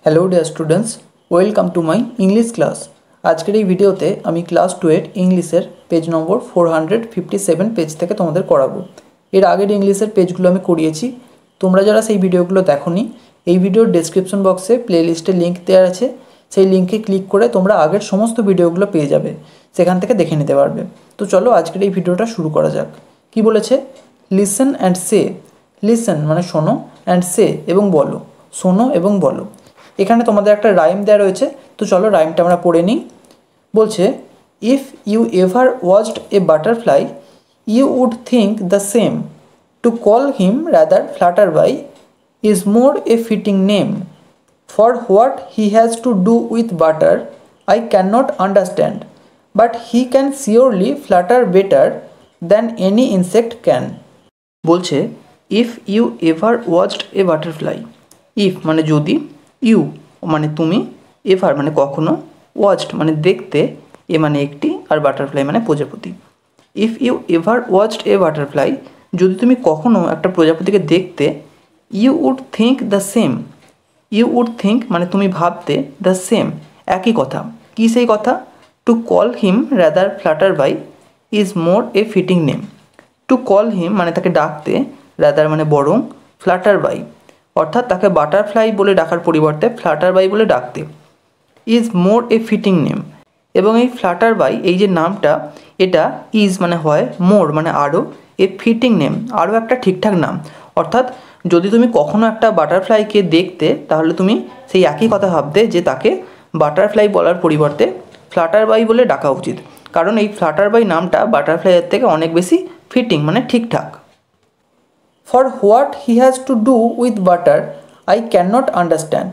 Hello dear students, welcome to my English class. আজকের এই ভিডিওতে আমি ক্লাস 2 ইংলিশের পেজ নম্বর 457 পেজ থেকে তোমাদের করাবো। এর আগের ইংলিশের পেজগুলো আমি করিয়েছি। তোমরা যারা সেই ভিডিওগুলো দেখোনি, এই ভিডিওর ডেসক্রিপশন বক্সে প্লেলিস্টে লিঙ্ক দেওয়া আছে, সেই লিঙ্কে ক্লিক করে তোমরা আগের সমস্ত ভিডিওগুলো পেয়ে যাবে, সেখান থেকে দেখে নিতে পারবে। তো চলো আজকের এই ভিডিওটা শুরু করা যাক। কি বলেছে? Listen and say. লিসেন মানে শোনো, অ্যান্ড সে এবং বলো, শোনো এবং বলো। এখানে তোমাদের একটা রাইম দেওয়া রয়েছে, তো চলো রাইমটা আমরা পড়ে নিই। বলছে, if you ever watched a butterfly you would think the same, to call him rather flutter by is more a fitting name, for what he has to do with butter I can not understand, but he can surely flutter better than any insect can. বলছে, if you ever watched a butterfly. If মানে যদি, you মানে তুমি, ever মানে কখনো, watched মানে দেখতে, এ মানে একটি, আর বাটারফ্লাই মানে প্রজাপতি। If you ever watched a butterfly, যদি তুমি কখনো একটা প্রজাপতিকে দেখতে, you would think the same. You would think মানে তুমি ভাবতে, দ্য সেম একই কথা। কী সেই কথা? To call him rather flutter by is more a fitting name. To call him মানে তাকে ডাকতে, রাদার মানে বরং, ফ্লাটার বাই অর্থাৎ তাকে বাটারফ্লাই বলে ডাকার পরিবর্তে ফ্লাটার বাই বলে ডাকতে, is more a fitting name. এবং এই ফ্লাটার বাই এই যে নামটা, এটা ইজ মানে হয়, মোর মানে আরও, এ ফিটিং নেম আরও একটা ঠিকঠাক নাম। অর্থাৎ যদি তুমি কখনো একটা বাটারফ্লাইকে দেখতে, তাহলে তুমি সেই একই কথা ভাবতে যে তাকে বাটারফ্লাই বলার পরিবর্তে ফ্লাটার বাই বলে ডাকা উচিত, কারণ এই ফ্লাটার বাই নামটা বাটারফ্লাইয়ের থেকে অনেক বেশি ফিটিং মানে ঠিকঠাক। For what he has to do with butter I can not understand.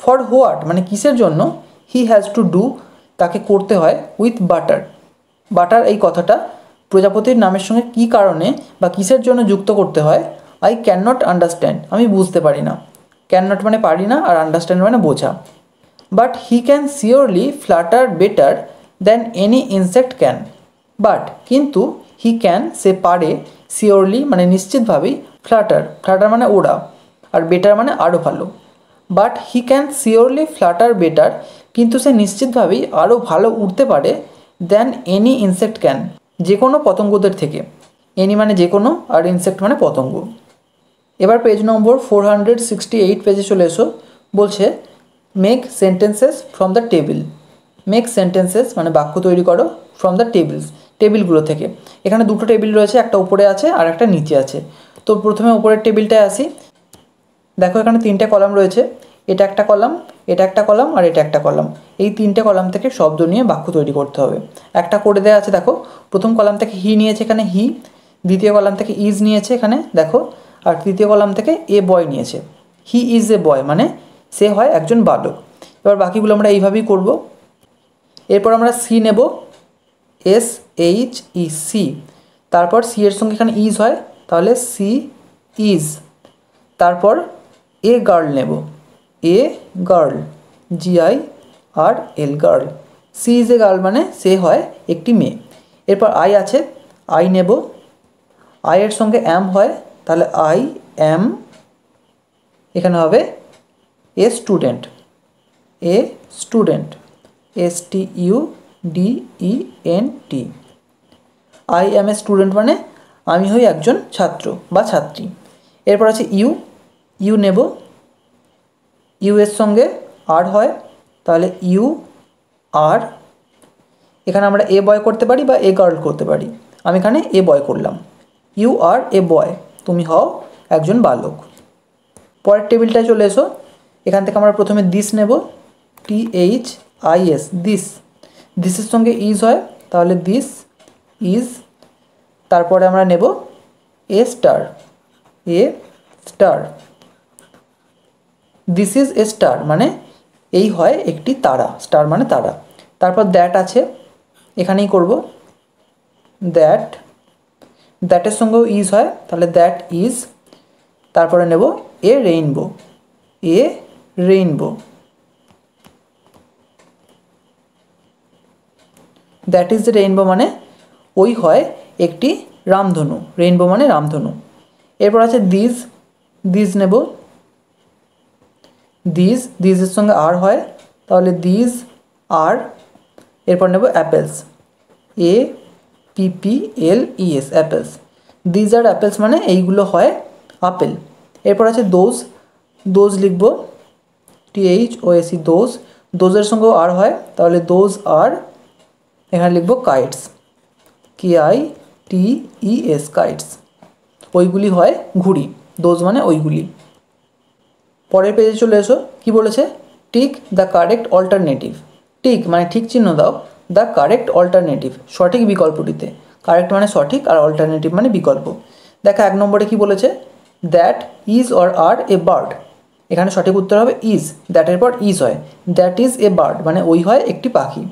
For what মানে কিসের জন্য, হি হ্যাজ টু ডু তাকে করতে হয়, উইথ বাটার। বাটার এই কথাটা প্রজাপতির নামের সঙ্গে কী কারণে বা কিসের জন্য যুক্ত করতে হয়, আই ক্যান নট আন্ডারস্ট্যান্ড আমি বুঝতে পারি না। ক্যান নট মানে পারি না, আর আন্ডারস্ট্যান্ড মানে বোঝা। But he can surely flutter better than any insect can. But কিন্তু, হি ক্যান সে পারে, শিওরলি মানে নিশ্চিতভাবেই, ফ্লাটার ফ্লাটার মানে ওড়া, আর বেটার মানে আরও ভালো। But he can surely flutter better কিন্তু সে নিশ্চিতভাবেই আরও ভালো উড়তে পারে, দ্যান এনি ইনসেক্ট ক্যান যে কোনো পতঙ্গদের থেকে। এনি মানে যে কোনো, আর ইনসেক্ট মানে পতঙ্গ। এবার পেজ নম্বর 468 পেজে চলে এসো। বলছে, make sentences from the table. Make sentences মানে বাক্য তৈরি করো, ফ্রম দ্য টেবিলস টেবিলগুলো থেকে। এখানে দুটো টেবিল রয়েছে, একটা উপরে আছে আর একটা নিচে আছে। তো প্রথমে উপরের টেবিলটায় আসি। দেখো এখানে তিনটে কলাম রয়েছে, এটা একটা কলাম, এটা একটা কলাম, আর এটা একটা কলাম। এই তিনটে কলাম থেকে শব্দ নিয়ে বাক্য তৈরি করতে হবে। একটা করে দেওয়া আছে, দেখো প্রথম কলাম থেকে হি নিয়েছে, এখানে হি। দ্বিতীয় কলাম থেকে ইজ নিয়েছে, এখানে দেখো। আর তৃতীয় কলাম থেকে এ বয় নিয়েছে। হি ইজ এ বয় মানে সে হয় একজন বালক। এবার বাকিগুলো আমরা এইভাবেই করব। এরপর আমরা সি নেব, SHE। তারপর সি এর সঙ্গে এখানে ইজ হয়, তাহলে সি ইজ। তারপর এ গার্ল নেব, a girl, GIRL girl. She is a girl মানে সে হয় একটি মেয়ে। এরপর আই আছে, আই নেব। আই এর সঙ্গে অ্যাম হয়, তাহলে আই অ্যাম। এখানে হবে a student, a student, STUDENT। I am a student মানে আমি হই একজন ছাত্র বা ছাত্রী। এরপর আছে ইউ, ইউ নেব। ইউ এর সঙ্গে আর হয়, তাহলে ইউ আর। এখানে আমরা এ বয় করতে পারি বা এ গার্ল করতে পারি। আমি এখানে এ বয় করলাম। ইউ আর এ বয়, তুমি হও একজন বালক। পরের টেবিলটায় চলে এসো। এখান থেকে আমরা প্রথমে দিস নেব, THIS, দিস। দিসের সঙ্গে ইজ হয়, তাহলে দিস ইজ। তারপরে আমরা নেব a star, a star. This is a star মানে এই হয় একটি তারা, স্টার মানে তারা। তারপর দ্যাট আছে, এখানেই করব দ্যাট। দ্যাটের সঙ্গেও ইজ হয়, তাহলে দ্যাট ইজ। তারপরে নেব এ rainbow, A rainbow. That is a rainbow মানে ওই হয় একটি রামধনু, রেইনবো মানে রামধনু। এরপর আছে দিস, দিস নেব। দিজের সঙ্গে আর হয়, তাহলে দিজ আর, এরপর নেব apples, APPLES, apples. These are apples মানে এইগুলো হয় আপেল। এরপর আছে দোজ লিখব, THOSE, দোজের সঙ্গেও আর হয়, তাহলে দোজ আর, এখানে লিখব কাইটস, KITES, কাইটস। ওইগুলি হয় ঘুড়ি, দোজ মানে ওইগুলি। পরের পেজে চলে এসো, কি বলেছে, tick the correct alternative. Tick মানে ঠিক চিহ্ন দাও, দ্য কারেক্ট অল্টারনেটিভ, সঠিক বিকল্পটিতে। কারেক্ট মানে সঠিক আর অল্টারনেটিভ মানে বিকল্প। দেখো 1 নম্বরে কি বলেছে, that is or are a bird. এখানে সঠিক উত্তর হবে ইজ, দ্যাটের পর ইজ হয়, দ্যাট ইজ এ বার্ড মানে ওই হয় একটি পাখি।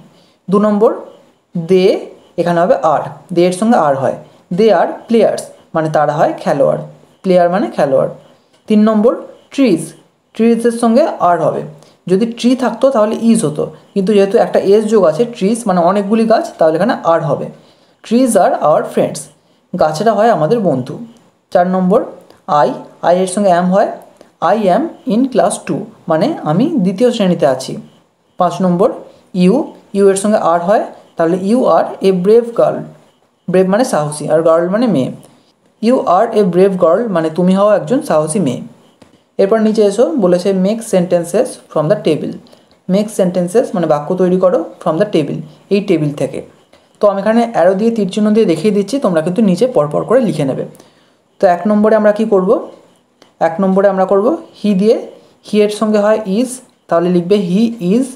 2 নম্বর, দে, এখানে হবে আর, দে এর সঙ্গে আর হয়, দে আর প্লেয়ার্স মানে তারা হয় খেলোয়াড়, প্লেয়ার মানে খেলোয়াড়। 3 নম্বর, ট্রিজের সঙ্গে আর হবে, যদি ট্রি থাকতো তাহলে ইজ হতো, কিন্তু যেহেতু একটা এস যোগ আছে, ট্রিজ মানে অনেকগুলি গাছ, তাহলে এখানে আর হবে। ট্রিজ আর আওয়ার ফ্রেন্ডস, গাছেরা হয় আমাদের বন্ধু। 4 নম্বর, আই এর সঙ্গে অ্যাম হয়, আই অ্যাম ইন ক্লাস 2 মানে আমি 2য় শ্রেণীতে আছি। 5 নম্বর, ইউ এর সঙ্গে আর হয়, তাহলে you are a brave girl, brave মানে সাহসী আর গার্ল মানে মেয়ে, you are a brave girl মানে তুমি হও একজন সাহসী মেয়ে। এরপর নিচে এসো, বলেছে make sentences from the table. Make sentences মানে বাক্য তৈরি করো ফ্রম দ্য টেবিল, এই টেবিল থেকে। তো আমি এখানে অ্যারো দিয়ে তীর চিহ্ন দিয়ে দেখিয়ে দিচ্ছি, তোমরা কিন্তু নিচে পরপর করে লিখে নেবে। তো 1 নম্বরে আমরা কি করব, 1 নম্বরে আমরা করব হি দিয়ে, হি এর সঙ্গে হয় ইজ, তাহলে লিখবে হি ইজ,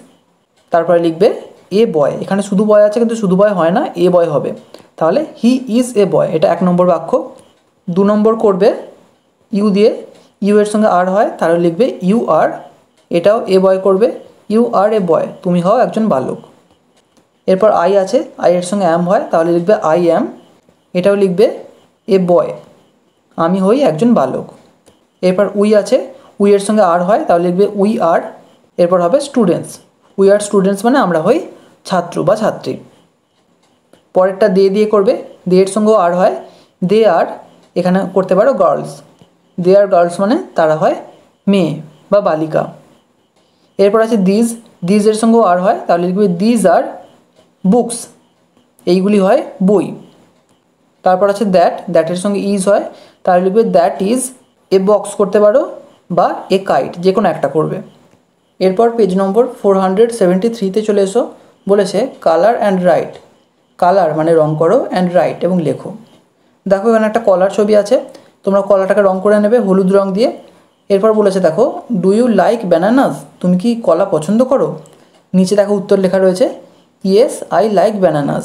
তারপরে লিখবে এ বয়, এখানে শুধু বয় আছে কিন্তু শুধু বয় হয় না, এ বয় হবে, তাহলে হি ইজ এ বয়, এটা 1 নম্বর বাক্য। 2 নম্বর করবে ইউ দিয়ে, ইউ এর সঙ্গে আর হয়, তাহলে লিখবে ইউ আর, এটাও এ বয় করবে, ইউ আর এ বয়, তুমি হও একজন বালক। এরপর আই আছে, আই এর সঙ্গে অ্যাম হয়, তাহলে লিখবে আই অ্যাম, এটাও লিখবে এ বয়, আমি হই একজন বালক। এরপর উই আছে, উই এর সঙ্গে আর হয়, তাহলে লিখবে উই আর, এরপর হবে স্টুডেন্টস, উই আর স্টুডেন্টস মানে আমরা হই ছাত্র বা ছাত্রী। পরেরটা দিয়ে করবে, দে এর সঙ্গেও আর হয়, দে আর, এখানে করতে পারো গার্লস, দে আর গার্লস মানে তারা হয় মেয়ে বা বালিকা। এরপর আছে দিজের সঙ্গেও আর হয়, তাহলে লিখবে দিজ আর বুকস, এইগুলি হয় বই। তারপর আছে দ্যাটের সঙ্গে ইজ হয়, তাহলে লিখবে দ্যাট ইজ এ বক্স করতে পারো বা এ কাইট, যে কোনো একটা করবে। এরপর পেজ নম্বর 473তে চলে এসো, বলেছে কালার অ্যান্ড রাইট। কালার মানে রং করো, অ্যান্ড রাইট এবং লেখো। দেখো এখানে একটা কলার ছবি আছে, তোমরা কলাটাকে রং করে নেবে হলুদ রং দিয়ে। এরপর বলেছে দেখো, ডু ইউ লাইক ব্যানানাস, তুমি কি কলা পছন্দ করো? নিচে দেখো উত্তর লেখা রয়েছে, yes I like bananas,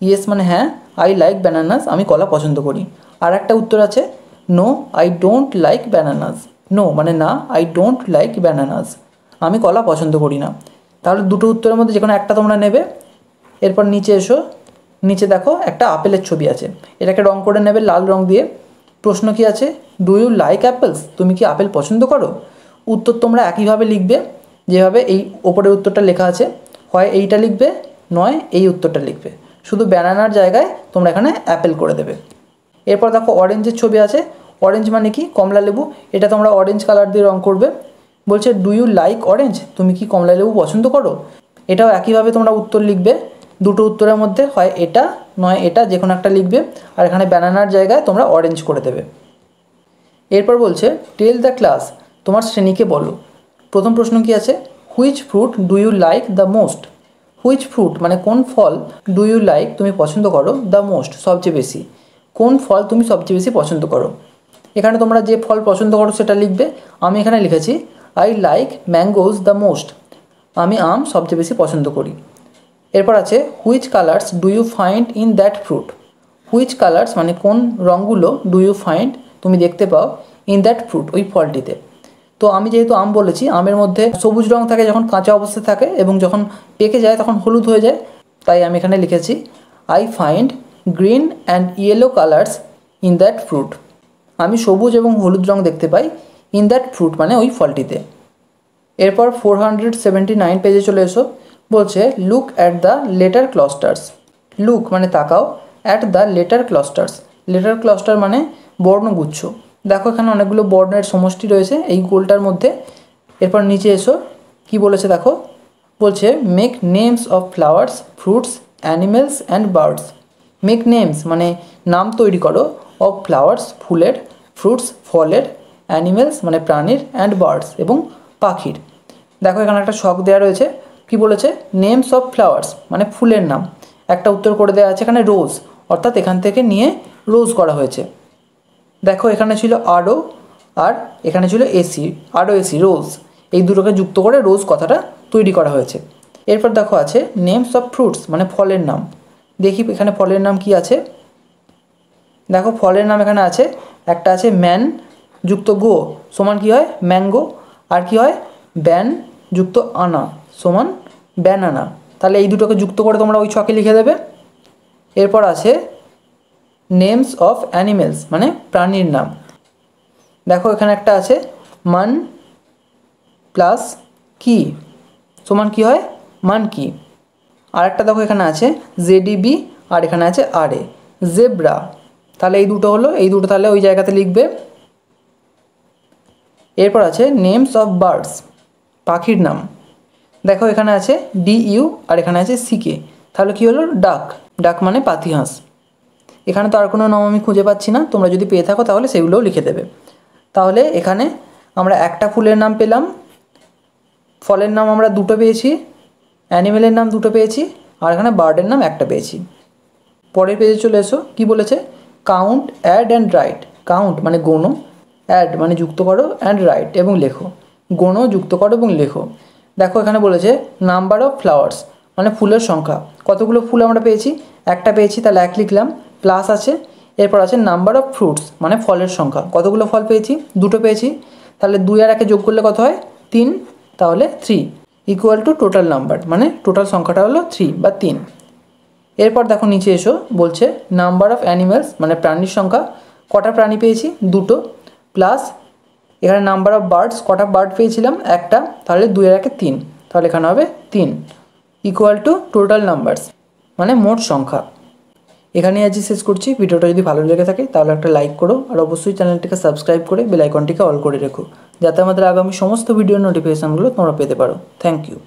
yes মানে হ্যাঁ, আই লাইক ব্যানানাস আমি কলা পছন্দ করি। আর একটা উত্তর আছে, no I don't like bananas, no মানে না, আই ডোন্ট লাইক ব্যানানাস আমি কলা পছন্দ করি না। তাহলে দুটো উত্তরের মধ্যে যে কোনো একটা তোমরা নেবে। এরপর নিচে এসো, নিচে দেখো একটা আপেলের ছবি আছে, এটাকে রং করে নেবে লাল রং দিয়ে। প্রশ্ন কি আছে, ডু ইউ লাইক অ্যাপেলস, তুমি কি আপেল পছন্দ করো? উত্তর তোমরা একইভাবে লিখবে যেভাবে এই ওপরের উত্তরটা লেখা আছে, হয় এইটা লিখবে নয় এই উত্তরটা লিখবে, শুধু ব্যানানার জায়গায় তোমরা এখানে অ্যাপেল করে দেবে। এরপর দেখো অরেঞ্জের ছবি আছে, অরেঞ্জ মানে কি কমলা লেবু, এটা তোমরা অরেঞ্জ কালার দিয়ে রং করবে। বলছে ডু ইউ লাইক অরেঞ্জ, তুমি কি কমলা লেবু পছন্দ করো? এটাও একইভাবে তোমরা উত্তর লিখবে, দুটো উত্তরের মধ্যে হয় এটা নয় এটা, যে কোনো একটা লিখবে, আর এখানে ব্যানানার জায়গায় তোমরা অরেঞ্জ করে দেবে। এরপর বলছে টেল দ্য ক্লাস, তোমার শ্রেণীকে বলো। প্রথম প্রশ্ন কি আছে, which fruit do you like the most. Which fruit মানে কোন ফল, ডু ইউ লাইক তুমি পছন্দ করো, দ্য মোস্ট সবচেয়ে বেশি, কোন ফল তুমি সবচেয়ে বেশি পছন্দ করো। এখানে তোমরা যে ফল পছন্দ করো সেটা লিখবে। আমি এখানে লিখেছি I like mangoes the most, আমি আম সবচেয়ে বেশি পছন্দ করি। এরপর আছে which colours do you find in that fruit. Which colours মানে কোন রঙগুলো, ডু ইউ ফাইন্ড তুমি দেখতে পাও, ইন দ্যাট ফ্রুট ওই ফলটিতে। তো আমি যেহেতু আম বলেছি, আমের মধ্যে সবুজ রং থাকে যখন কাঁচা অবস্থায় থাকে, এবং যখন পেকে যায় তখন হলুদ হয়ে যায়, তাই আমি এখানে লিখেছি I find green and yellow colours in that fruit, আমি সবুজ এবং হলুদ রং দেখতে পাই ইন দ্যাট ফ্রুট মানে ওই ফলটিতে। এরপর 479 পেজে চলে এসো, বলছে look at the letter clusters. Look মানে তাকাও, at the letter clusters, letter cluster মানে বর্ণগুচ্ছ। দেখো এখানে অনেকগুলো বর্ণের সমষ্টি রয়েছে এই গোলটার মধ্যে, এরপর নিচে এসো কি বলেছে দেখো, বলছে make names of flowers, fruits, animals and birds. Make names মানে নাম তৈরি করো, অফ ফ্লাওয়ার্স ফুলের, ফ্রুটস ফলের, অ্যানিমেলস মানে প্রাণীর, অ্যান্ড বার্ডস এবং পাখির। দেখো এখানে একটা ছক দেওয়া রয়েছে, কি বলেছে নেমস অফ ফ্লাওয়ার্স মানে ফুলের নাম। একটা উত্তর করে দেওয়া আছে এখানে রোজ, অর্থাৎ এখান থেকে নিয়ে রোজ করা হয়েছে। দেখো এখানে ছিল আরও আর এখানে ছিল এসি, আরও এসি রোজ, এই দুটোকে যুক্ত করে রোজ কথাটা তৈরি করা হয়েছে। এরপর দেখো আছে নেমস অফ ফ্রুটস মানে ফলের নাম। দেখি এখানে ফলের নাম কি আছে। দেখো ফলের নাম এখানে আছে, একটা আছে ম্যান যুক্ত গো সমান কি হয় ম্যাঙ্গো, আর কি হয় ব্যান যুক্ত আনা সমান ব্যানানা। তাহলে এই দুটোকে যুক্ত করে তোমরা ওই ছকে লিখে দেবে। এরপর আছে নেমস অফ অ্যানিমেলস মানে প্রাণীর নাম। দেখো এখানে একটা আছে মান প্লাস কি সমান কি হয় মান কি। আর একটা দেখো এখানে আছে জেডিবি আর এখানে আছে আর এ জেব্রা। তাহলে এই দুটো হলো, এই দুটো তাহলে ওই জায়গাতে লিখবে। এরপর আছে নেমস অফ বার্ডস পাখির নাম। দেখো এখানে আছে ডিইউ আর এখানে আছে সিকে, তাহলে কি হলো ডাক, ডাক মানে পাতিহাঁস। এখানে তো আর কোনো নাম আমি খুঁজে পাচ্ছি না, তোমরা যদি পেয়ে থাকো তাহলে সেগুলোও লিখে দেবে। তাহলে এখানে আমরা একটা ফুলের নাম পেলাম, ফলের নাম আমরা দুটো পেয়েছি, অ্যানিমেলের নাম দুটো পেয়েছি, আর এখানে বার্ডের নাম একটা পেয়েছি। পরের পেজে চলে এসো, কি বলেছে count add and write. Count মানে গোনো, অ্যাড মানে যুক্ত করো, অ্যান্ড রাইট এবং লেখো। গোনো যুক্ত করো এবং লেখো। দেখো এখানে বলেছে নাম্বার অফ ফ্লাওয়ার্স মানে ফুলের সংখ্যা, কতগুলো ফুল আমরা পেয়েছি একটা পেয়েছি তাহলে এক লিখলাম, প্লাস আছে এরপর আছে নাম্বার অফ ফ্রুটস মানে ফলের সংখ্যা, কতগুলো ফল পেয়েছি দুটো পেয়েছি, তাহলে 2 আর 1 যোগ করলে কত হয় 3, তাহলে 3 ইকুয়াল টু টোটাল নাম্বার মানে টোটাল সংখ্যাটা হলো 3 বা 3। এরপর দেখো নিচে এসো, বলছে নাম্বার অফ অ্যানিমেলস মানে প্রাণীর সংখ্যা, কটা প্রাণী পেয়েছি দুটো, প্লাস এখানে নাম্বার অফ বার্ডস কটা বার্ড পেয়েছিলাম একটা, তাহলে 2 আর 1 3, তাহলে এখানে হবে 3 ইকুয়াল টু টোটাল নাম্বারস মানে মোট সংখ্যা। এখানেই আজই শেষ করছি। ভিডিওটা যদি ভালো লেগে থাকে তাহলে একটা লাইক করো, আর অবশ্যই চ্যানেলটিকে সাবস্ক্রাইব করে বেল আইকনটিকে অল করে রেখো, যাতে আমাদের আগামী সমস্ত ভিডিওর নোটিফিকেশানগুলো তোমরা পেতে পারো। Thank you.